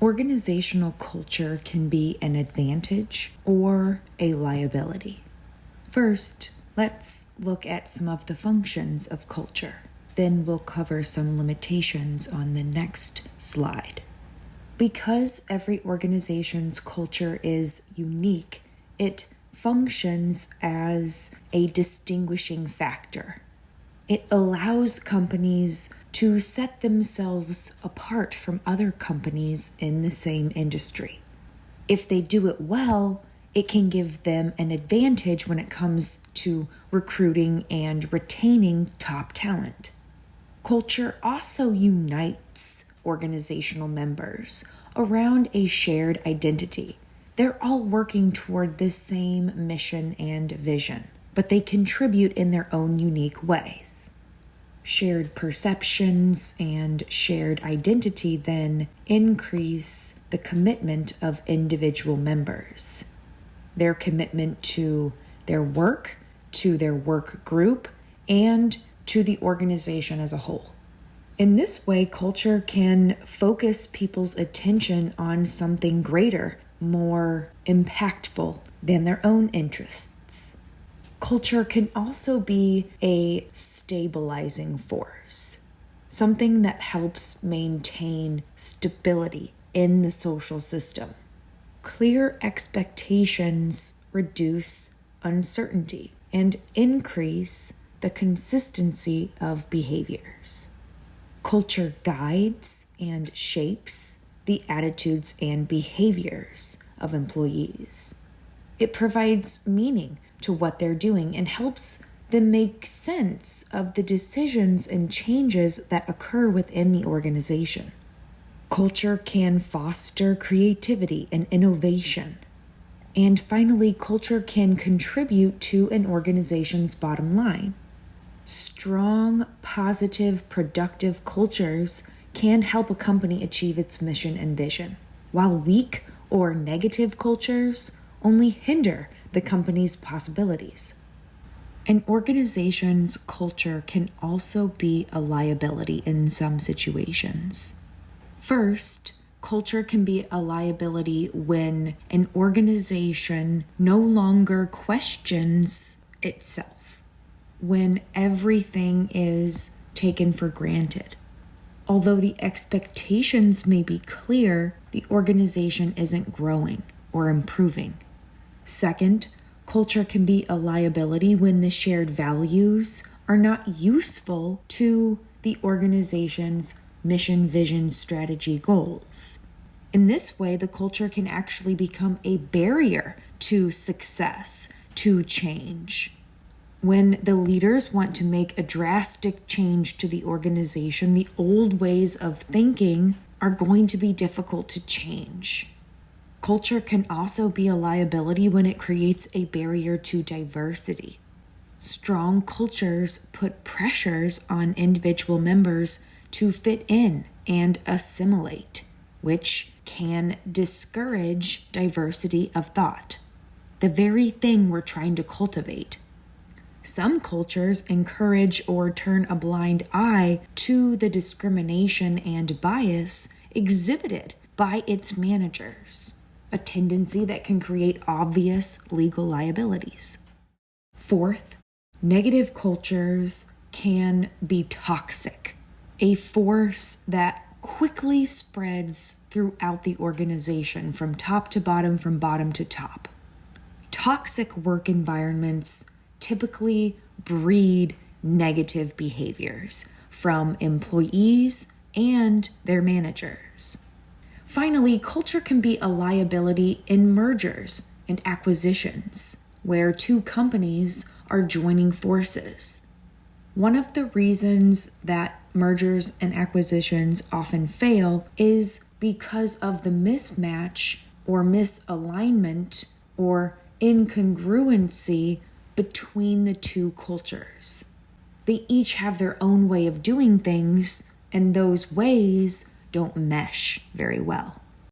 Organizational culture can be an advantage or a liability. First, let's look at some of the functions of culture. Then we'll cover some limitations on the next slide. Because every organization's culture is unique, it functions as a distinguishing factor. It allows companies to set themselves apart from other companies in the same industry. If they do it well, it can give them an advantage when it comes to recruiting and retaining top talent. Culture also unites organizational members around a shared identity. They're all working toward the same mission and vision, but they contribute in their own unique ways. Shared perceptions and shared identity then increase the commitment of individual members. Their commitment to their work group, and to the organization as a whole. In this way, culture can focus people's attention on something greater, more impactful than their own interests. Culture can also be a stabilizing force, something that helps maintain stability in the social system. Clear expectations reduce uncertainty and increase the consistency of behaviors. Culture guides and shapes the attitudes and behaviors of employees. It provides meaning to what they're doing and helps them make sense of the decisions and changes that occur within the organization. Culture can foster creativity and innovation. And finally, culture can contribute to an organization's bottom line. Strong, positive, productive cultures can help a company achieve its mission and vision, while weak or negative cultures only hinder the company's possibilities. An organization's culture can also be a liability in some situations. First, culture can be a liability when an organization no longer questions itself, when everything is taken for granted. Although the expectations may be clear, the organization isn't growing or improving. Second, culture can be a liability when the shared values are not useful to the organization's mission, vision, strategy, goals. In this way, the culture can actually become a barrier to success, to change. When the leaders want to make a drastic change to the organization, the old ways of thinking are going to be difficult to change. Culture can also be a liability when it creates a barrier to diversity. Strong cultures put pressures on individual members to fit in and assimilate, which can discourage diversity of thought, the very thing we're trying to cultivate. Some cultures encourage or turn a blind eye to the discrimination and bias exhibited by its managers, a tendency that can create obvious legal liabilities. Fourth, negative cultures can be toxic, a force that quickly spreads throughout the organization from top to bottom, from bottom to top. Toxic work environments typically breed negative behaviors from employees and their managers. Finally, culture can be a liability in mergers and acquisitions, where two companies are joining forces. One of the reasons that mergers and acquisitions often fail is because of the mismatch or misalignment or incongruency between the two cultures. They each have their own way of doing things, and those ways don't mesh very well.